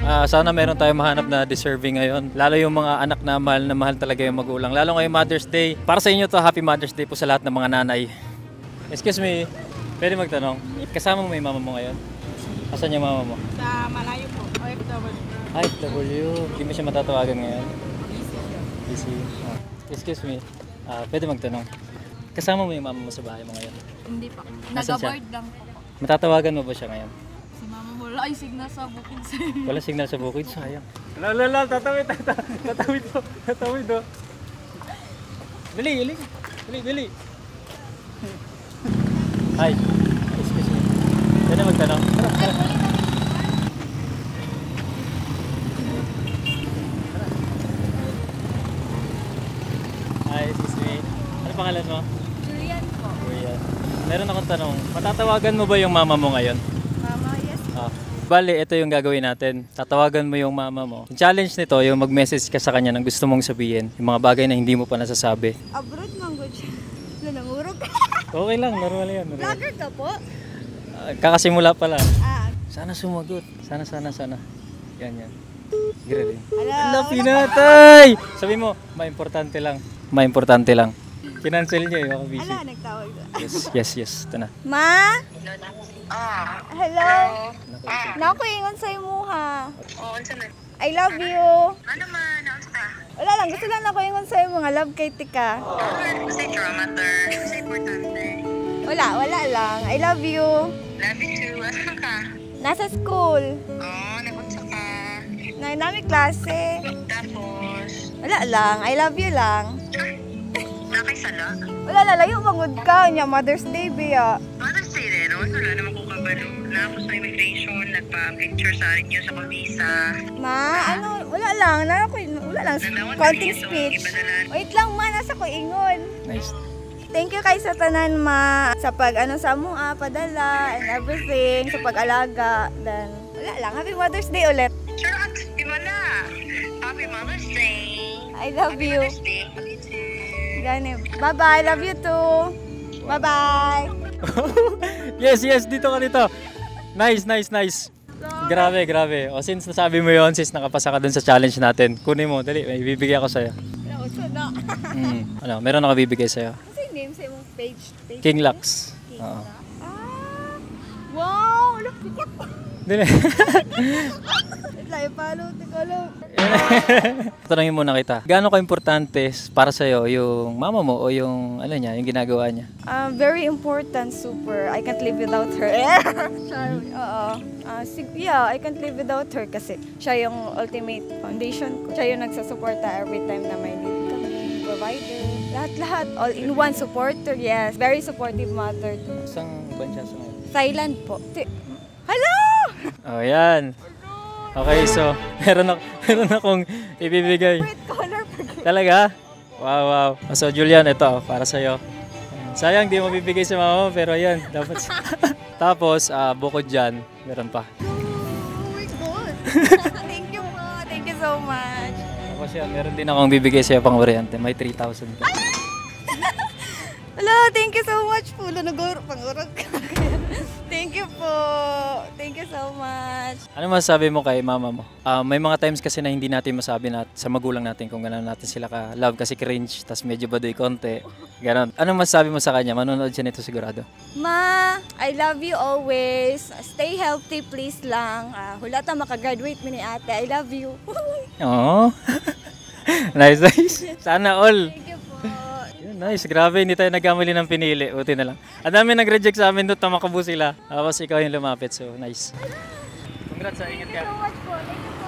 Sana meron tayong mahanap na deserving ngayon. Lalo yung mga anak na mahal talaga yung magulang. Lalo ngayong Mother's Day. Para sa inyo to, Happy Mother's Day po sa lahat ng mga nanay. Excuse me, pwede magtanong? Kasama mo yung mama mo ngayon? Asan yung mama mo? Sa malayo po, OFW. OFW. Hindi mo siya matatawagan ngayon? Busy. Excuse me, pwede magtanong? Kasama mo yung mama mo sa bahay mo ngayon? Hindi pa. Nasaan siya? Nag-aboard lang po. Matatawagan mo ba siya ngayon? Si mama mo, wala ay signal sa bukid sa'yo. Wala signal sa bukid, sayang. Lala, tatawid do. Dali. Hi. Excuse me. Pwede magtanong? Hi, excuse me. Ano pangalan mo? Julian po. Julian. Meron akong tanong. Matatawagan mo ba yung mama mo ngayon? Mama, yes. Bale, ito yung gagawin natin. Tatawagan mo yung mama mo. Yung challenge nito, yung mag-message ka sa kanya ng gusto mong sabihin. Yung mga bagay na hindi mo pa nasasabi. Abroad mango siya. Nanangurog. Okay lang, normal yan. Vlogger ka po? Kakasimula pa lang. Ah. Sana sumagot. Sana. Yan. Grabe. Hello. Pinatay! Sabi mo, maimportante lang. Kinancel niya eh, baka busy. Ala, nagtawag ka. Yes. Ito na. Ma? Hello? Nakuingon sa imo ha. Oo, unsa man? I love you. Ano man? Ano ka? Wala lang, gusto lang nakuingon sa imo nga love kay tika. Kasi dramater. Kasi importante. Wala lang. I love you. Love you too. Asan ka? Nasa school. Oo, nagunsa ka. Nami klase. Tapos, Wala lang. I love you lang. nakay sala. Wala layo mangud ka nya Mother's Day biya. Mother's Day rin, no? Wala naman ko kabalo. Nakapos sa immigration, nagpa-picture sa akin niyo sa visa. Ma, ano, wala lang. Wala lang. Counting speech. Wait lang ma, nasa ko ingon. Nice. Thank you kay sa tanan ma sa pag ano sa mo padala and everything sa pag-alaga. Then wala lang. Happy Mother's Day ulit. Sure, di mo na. Happy Mother's Day. I love Happy you. Mother's Day. Love you too. Gani. Bye-bye. Love you too. Bye-bye. Yes, dito ka dito. Nice. Grabe. O since nasabi mo yon, since nakapasa ka dun sa challenge natin, kunin mo, dali, may bibigay ako sa'yo. Meron ako bibigay sa'yo. Kasi name sa imong page. King Lux. Oo. Wow! Look, pikat. Dili. Layo palo, tikolo. Tanungin muna kita. Gaano ka-importante para sa'yo yung mama mo o yung yung ginagawa niya? Very important, super. I can't live without her. Sorry. Oo. I can't live without her kasi siya yung ultimate foundation ko. Siya yung nagsasuporta every time na may need kami. Provider. Lahat. All-in-one supporter. Yes. Very supportive mother. Isang bansa sa ngayon? Thailand po. Hello! Oh, yan. Okay, so meron akong ibibigay. Favorite color. Talaga? Wow. So Julian, ito para sa'yo. Sayang di mo bibigay sa mama mo, pero yan, dapat. Tapos, bukod dyan, meron pa. Oh my God. Thank you po. Thank you so much. Tapos yan, meron din akong bibigay sa'yo pang variante. May 3,000 ka. Hello, thank you so much po. Pangurag ka. Thank you po. Thank you so much. Ano masasabi mo kay mama mo? May mga times kasi na hindi natin masabi sa magulang natin kung gano'n natin sila ka-love kasi cringe, tas medyo baduy konti. Ganon. Ano masasabi mo sa kanya? Manonood siya nito sigurado. Ma, I love you always. Stay healthy please lang. Hulata makagraduate mo ni ate. I love you. Oo. Nice. Sana all. Thank you po. Nice, grabe, hindi tayo nagkamali ng pinili. Buti na lang. Ang dami nag-reject sa amin doon, tamakabu sila. Tapos ikaw yung lumapit, so nice. Congrats, ingat ka. Thank you so much po. Thank you po.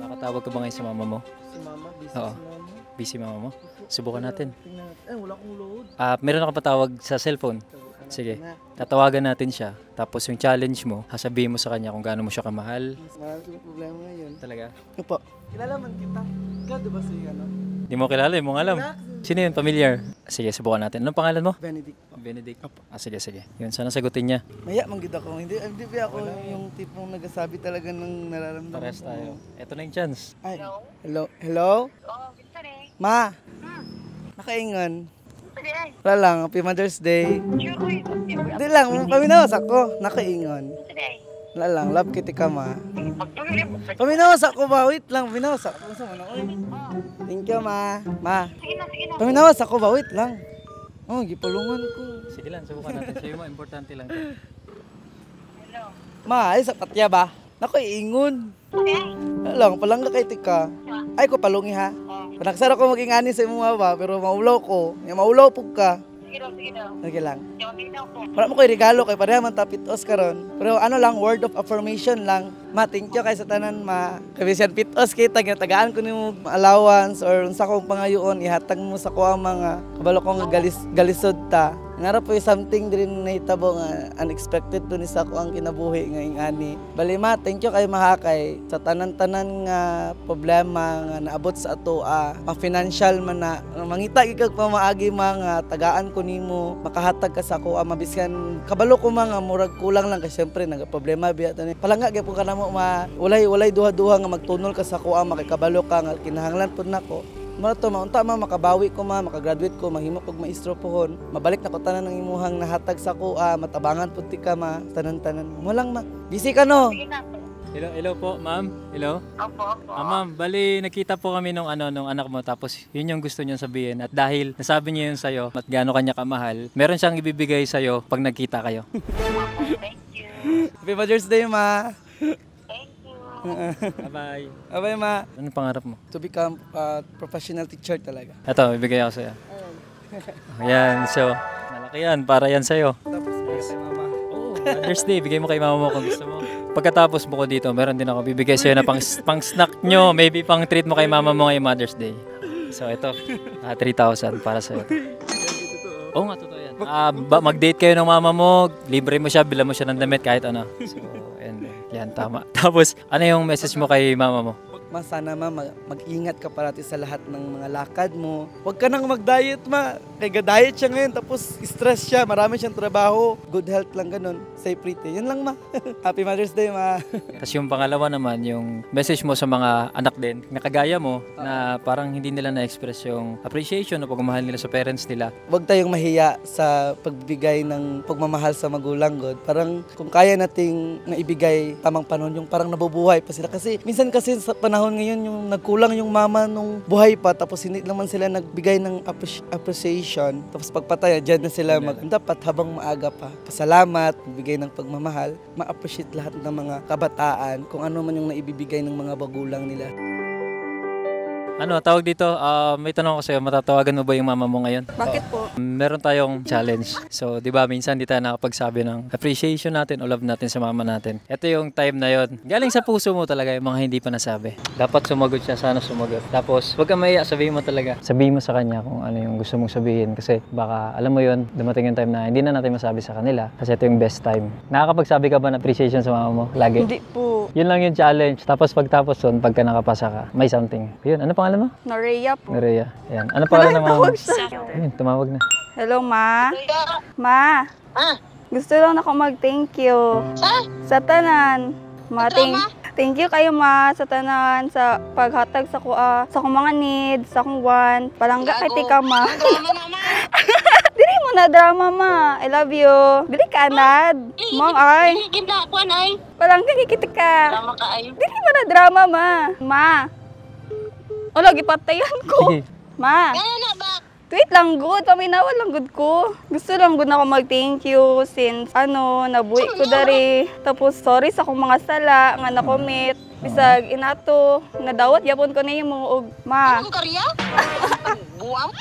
Nakatawag ka ba ngayon sa mama mo? Si mama, busy Oo. si mama. Busy mama mo? Subukan natin. Tingnan natin. Wala akong load. Meron akong patawag sa cellphone. Sige, tatawagan natin siya. Tapos yung challenge mo, sasabihin mo sa kanya kung gaano mo siya kamahal. Marami yung problema ngayon. Talaga? Ano po? Kilala man kita. Ikaw diba si ano? Hindi mo kilala, hindi mo alam. Sino yun? Familiar? Sige, subukan natin. Anong pangalan mo? Benedict po. Benedict. Sige. Yun, sana sagutin niya. Maya manggid ako. Hindi ba ako yung tipong nagsasabi talaga ng nararamdaman Pares ko. tayo. Ito na yung chance. Ay, hello? Oo, Victor eh. Ma! Nakaingon. Sige ay. Wala lang, Happy Mother's Day. Sure, uy. Hindi lang, paminawas ako. Nakaingon. Sige ay. Wala lang, love kita ka ma. Pagpamili mo. Paminawas ako ba? Wait lang, paminawas ako. Gusto mo na, uy. Thank you, ma. Ma. Sige na, sige na. Paminawas ako ba? Wait lang. Oh, gipulungan ko. Sige lang, subukan natin. Sa'yo mo, importante lang. Hello. Ma, ay sa patya ba? Naku, iingon. Okay. Wala lang, palangga kay tika. Ay ko palungi ha. Panagsara ko maging ani sa imo ba, pero maulaw ko. Maulaw pug ka. Sige daw, sige daw. Okay lang. Sige daw po. Wala mo ko'y regalo kay pareha man tapitos karon. Pero ano lang, word of affirmation lang. Ma, thank you kay sa tanan ma. Kay bisan pitos kita ginatagaan ko nimo allowance or unsa kong pangayoon ihatag mo sa kuha mga kabalo ko nga galisod ta. Ngara po yung something din na hitabo nga unexpected to ni sa ko ang kinabuhi nga ingani. Bali ma, thank you kay mahakay sa tanan-tanan nga problema nga naabot sa ato ma-financial man na mangita gid kag pamaagi mga tagaan ko nimo makahatag ka sa ko mabiskan kabalo ko mga murag kulang lang kay syempre nagaproblema biya tani. Palangga gyud ko kanamo ma walay duha-duha nga magtunol ka sa ko makikabalo ka nga kinahanglan pud nako. Mato maunta makabawi ko makagraduate ko mahimo kog maestro pohon mabalik na ko tanan ng imuhang nahatag sa ko matabangan pud ti ka ma tanan-tanan mo lang ma busy ka no. Sige na. Hello po, ma'am. Hello. Opo, opo. Ma'am, bali nakita po kami nung anak mo tapos yun yung gusto niya sabihin at dahil nasabi niya yun sa'yo at gaano kanya kamahal, meron siyang ibibigay sa'yo pag nagkita kayo. Thank you. Happy Mother's Day ma. Thank you. Bye-bye. Abay ma. Anong pangarap mo? To become a professional teacher talaga. Ito, ibigay ako sa'yo. Ayan, so malaki yan, para yan sa'yo. Tapos kay mama. Mother's Day, bigay mo kay mama mo kung gusto mo. Pagkatapos buko dito, meron din ako bibigay sa'yo na pang snack nyo, maybe pang treat mo kay mama mo ngayong Mother's Day. So ito, 3,000 para sa'yo. Oo nga, totoo yan. Mag-date kayo ng mama mo, libre mo siya, bilan mo siya ng damit kahit ano. So, and yan, tama. Tapos, ano yung message mo kay mama mo? Ma, sana ma, mag-ingat ka parati sa lahat ng mga lakad mo. Huwag ka nang mag-diet ma. Kaya ga-diet siya ngayon tapos stress siya. Marami siyang trabaho. Good health lang ganun. Stay pretty. Yun lang ma. Happy Mother's Day ma. Tapos yung pangalawa naman, yung message mo sa mga anak din, na kagaya mo, na parang hindi nila na-express yung appreciation o pagmamahal nila sa parents nila. Huwag tayong mahiya sa pagbigay ng pagmamahal sa magulang God. Parang kung kaya nating naibigay tamang panahon, yung parang nabubuhay pa sila. Kasi minsan kasi sa panahon ngayon yung nagkulang yung mama nung buhay pa tapos hindi naman sila nagbigay ng appreciation. Tapos pagpataya, dyan na sila dapat habang maaga pa. Pasalamat, bigay ng pagmamahal, ma-appreciate lahat ng mga kabataan kung ano man yung naibibigay ng mga bagulang nila. Ano, tawag dito, may tanong ko sa'yo, matatawagan mo ba yung mama mo ngayon? Bakit po? Meron tayong challenge. So, di ba, minsan di tayo nakapagsabi ng appreciation natin o love natin sa mama natin. Ito yung time na yon. Galing sa puso mo talaga yung mga hindi pa nasabi. Dapat sumagot siya, sana sumagot. Tapos, huwag kang maiya, sabihin mo talaga. Sabihin mo sa kanya kung ano yung gusto mong sabihin. Kasi baka, alam mo yon, dumating yung time na hindi na natin masabi sa kanila. Kasi ito yung best time. Nakakapagsabi ka ba ng appreciation sa mama mo? Lagi? Hindi po. Yun lang yung challenge. Tapos pagtapos nun, pagka nakapasa ka, may something. Yun, ano pangalan mo? Norea po. Nerea. Ayan. Ano pangalan ng mama mo? Ayun, tumawag na. Hello, ma. Ma. Gusto lang ako mag-thank you. Sa tanan. Ma, thank you kayo, ma, sa tanan, sa paghatag sa kuha, sa akong mga needs, sa akong want. Palangga kay tika, ma. Dili mo na drama, ma. I love you. Dili ka, anad. Mong, ay. Ganda ko ay. Palangga kay tika. Tama ka ay. Dili mo na drama, ma. Ma. O, lagi patayan ko. Sige. Ma. Ano ba? Tweet lang good, paminawan lang good ko. Gusto lang good na ako mag-thank you since nabuhi ko dari. Tapos sorry sa akong mga sala nga na-commit. Bisag inato, nadawat yapon ko na yung mga ma. Anong karya? Buwang?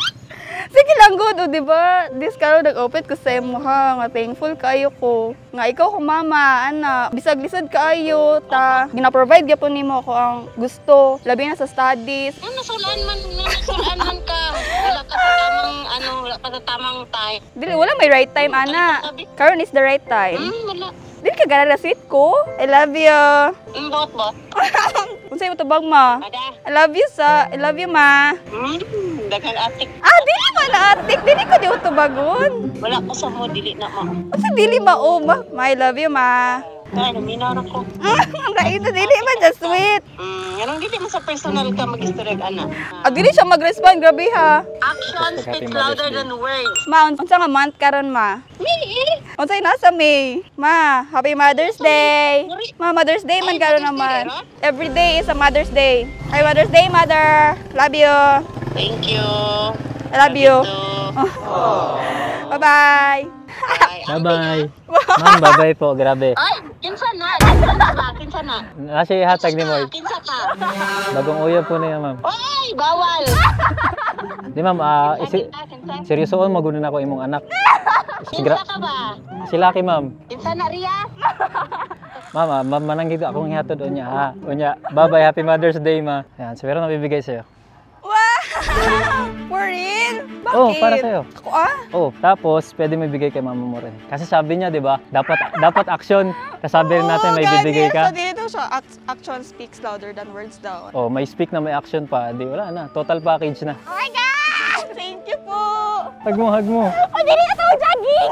Sige lang good, o diba? This karon nag-open ko sa imo ha, nga thankful kayo ko. Nga ikaw ko mama, ana, bisag lisod kaayo ta gina-provide gyapon nimo ako ang gusto, labi na sa studies. Nasulaan man ka. Wala ka sa tamang wala ka sa tamang time. Dili wala may right time ana. Karon is the right time. Wala. Dili ka gana na sweet ko. I love you. Bot. Unsay mo tabag ma? Ada. I love you ma. Daghang atik. Dili man na atik, dili ko di utubagon. Wala ko sa mo dili na mo. Unsa dili ma o ma? I love you ma. Ano, minara ko. Ang ito, dili man just sweet. Anong dili mo sa personal ka mag-istorya, anak? Dili siya mag-respond, grabe ha. Action speaks louder than words. Ma, unsa nga month karon ma? May! Unsay nasa May? Ma, Happy Mother's Day. Ma, Mother's Day man karon naman. Every day is a Mother's Day. Happy Mother's Day, Mother. Love you. Thank you. I love you. Bye-bye. Bye-bye. Ma'am, bye-bye po. Grabe. Ay, kinsa na? Kinsa na ba? Kinsa na? Nasa ihatag ni Moy. Kinsa ka? Bagong uyab po niya, ma'am. Oy, bawal! Di ma'am, seryosoon magunan ako imong anak. Kinsa ka ba? Si Lucky, ma'am. Kinsa na, Ria? Ma'am, mananggit akong ihatod o niya, ha? O niya, bye-bye, Happy Mother's Day, ma. Yan, so meron nabibigay sa'yo. Wow! For real? Bakit? Oh, para sa'yo. Ako Oh, tapos pwede may bigay kay mama mo rin. Kasi sabi niya, 'di ba? Dapat action. Kasabi rin natin may bibigay ka. So, dito siya, action speaks louder than words daw. Oh, may speak na may action pa. Di wala na. Total package na. Oh my God! Thank you po! Hug mo. Oh, dili ka to jogging!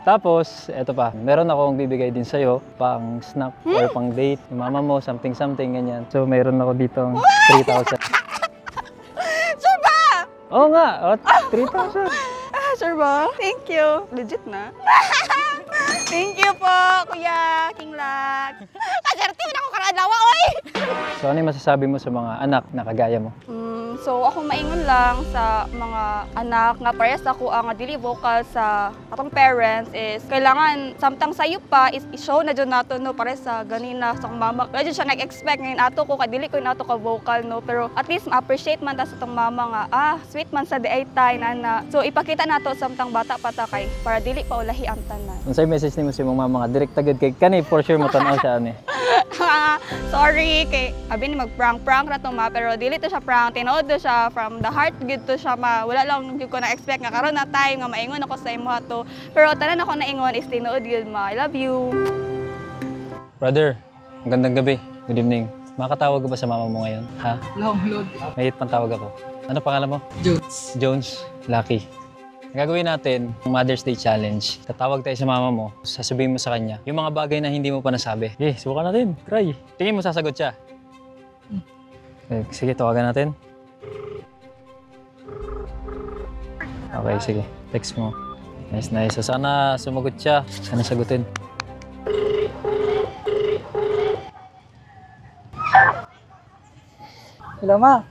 Tapos, eto pa. Meron akong bibigay din sa'yo. Pang snack or pang date. Yung mama mo, something, ganyan. So, meron ako ditong 3,000. Sure ba? Oo nga. 3,000. Sure ba? Thank you. Legit na. Thank you po, Kuya King Lack. Kaserte mo na ako karadawa, oy! So, ano yung masasabi mo sa mga anak na kagaya mo? So ako maingon lang sa mga anak nga parehas ako ang dili vocal sa atong parents is kailangan samtang sayo pa is i-show na jud nato no pares sa ganina sa akong mama. Kaya jud siya nag-expect ngayon ato ko kay dili ko nato ka vocal no pero at least ma-appreciate man ta sa atong mama nga sweet man sa diay tay nana. So ipakita nato samtang bata pa ta kay para dili pa ulahi ang tanan. Unsay message nimo sa imong mama nga direct agad kay kani for sure mo tan-aw siya ani. Sorry kay abi ni mag-prank ra to ma pero dili to siya prank tinuod to siya from the heart gid to siya ma wala lang gyud ko na expect nga karon na time nga maingon ako sa imo to pero tanan ako naingon is tinuod gyud ma I love you. Brother, magandang gabi. Good evening. Makatawag ka ba sa mama mo ngayon? Ha? Long load. May hit pang tawag ako. Ano pangalan mo? Jones. Jones. Lucky. Ang gagawin natin, Mother's Day Challenge. Tatawag tayo sa mama mo, sasabihin mo sa kanya yung mga bagay na hindi mo pa nasabi. Subukan natin. Try. Tingin mo sasagot siya. Sige, tawagan natin. Okay, sige. Text mo. Nice. So, sana sumagot siya. Sana sagutin. Hello, ma.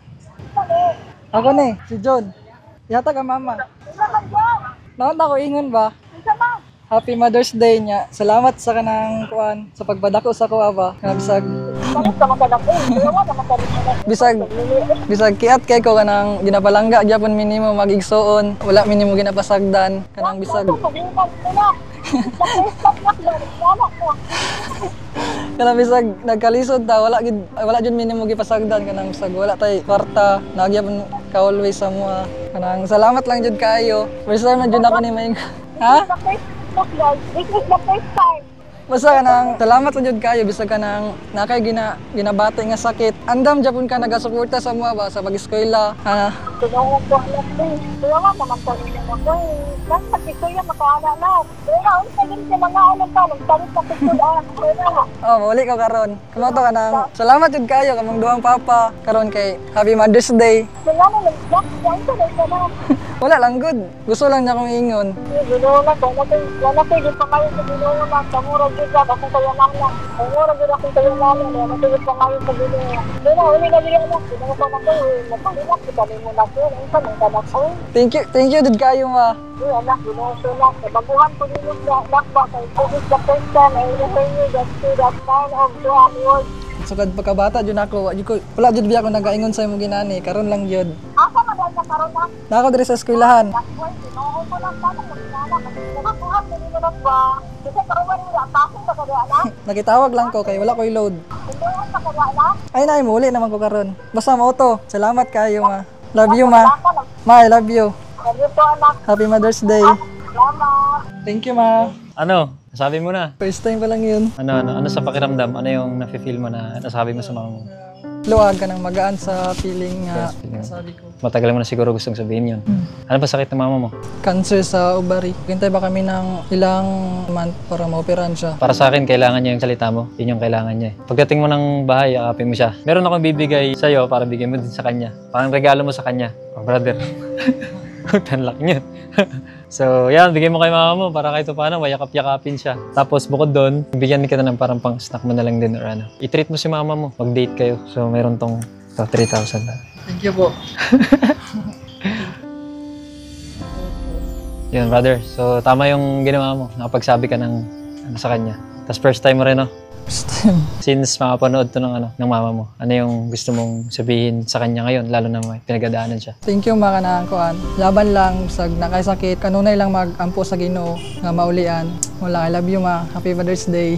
Ako ni, si John. Yata ka, mama. Naon ako ingon ba? Happy Mother's Day niya. Salamat sa kanang kuan sa pagpadako sa kuha ba. Bisag kiat kay ko kanang ginapalangga gyapon minimo magigsuon. Wala minimo ginapasagdan kanang bisag. Kanang bisag nagkalisod ta wala jud minimo gipasagdan kanang bisag wala tay kwarta nagyapon ka always sa mua. Kanang salamat lang jud kaayo. First time na jud ako ni maing. Ha? This is the first time. Basta ka nang salamat lang jud kayo bisag ka nang nakay ginabati nga sakit. Andam japon ka nagasuporta sa mga ba sa pag-eskwela. Ha? Tinawag ko alam din. Kaya nga naman ko rin naman ko. Nang pag-ikuya makaana na. Kaya nga, unsa din sa mga alam ka. Nagtalit na pagkulaan. Kaya nga. Oh, muli ka karon. Kumato ka nang salamat jud kayo kamong duhang papa karon kay Happy Mother's Day. Kaya nga, nag-block. Kaya nga, na. Wala lang good. Gusto lang niya akong ingon. Ginawa na ko. Wala ko yung pamayo sa ginawa na. Kamura dyan ka. Akong kaya lang lang. Kamura dyan akong kaya lang lang. Wala ko yung pamayo sa ginawa. Kaya nga, huli na ginawa na. Ginawa ko na ko. Napalinak. Kami mo na ko. Ang tanong ka na ko. Thank you jud kayo ma. Iya anak, ginawa ko na. Baguhan ko din yung nakba. Kaya this is the first time I hear you that kind of job words. Sukad pagkabata jud ako. Wala jud biya ako nagaingon sa imong ginani. Karon lang jud. Asa man na karon na? Nako diri sa eskwelahan. Boy, ginoo ko lang tanong mo dinala. Nakakuha mo ni ba? Kasi karon wala pasok ba kada anak? Nakitawag lang ko kay wala ko'y load. Hindi mo sa kada anak. Ay nay, muli naman ko karon. Basta mo to. Salamat kayo ma. Love you ma. Ma, I love you. Love you po anak. Happy Mother's Day. Salamat. Thank you ma. Ano? Nasabi mo na? First time pa lang yun. Ano sa pakiramdam? Ano yung nafe-feel mo na nasabi mo sa mama mo? Luwag ka ng magaan sa feeling nga Yes, feeling. sabi ko. Matagal mo na siguro gustong sabihin yun. Ano ba sakit ng mama mo? Cancer sa ovary. Hintay ba kami ng ilang month para maoperahan siya? Para sa akin, kailangan niya yung salita mo. Yun yung kailangan niya. Pagdating mo ng bahay, yakapin mo siya. Meron akong bibigay sa'yo para bigyan mo din sa kanya. Parang regalo mo sa kanya. Oh, brother. Tanlak niya. So, yan, bigay mo kay mama mo para kahit paano, mayakap-yakapin siya. Tapos, bukod doon, bigyan kita ng parang pang-snack mo na lang din or ano. I-treat mo si mama mo. Mag-date kayo. So, meron tong 3,000 na. Thank you po. Yun, brother. So, tama yung ginawa mo. Nakapagsabi ka ng ano sa kanya. Tapos, first time mo rin, no? First time. Since makapanood to ng mama mo, ano yung gusto mong sabihin sa kanya ngayon, lalo na may pinagdadaanan siya? Thank you mga kanangkuan. Laban lang sa nakaisakit. Kanunay lang mag-ampo sa Ginoo nga maulian. Wala, I love you ma. Happy Father's Day.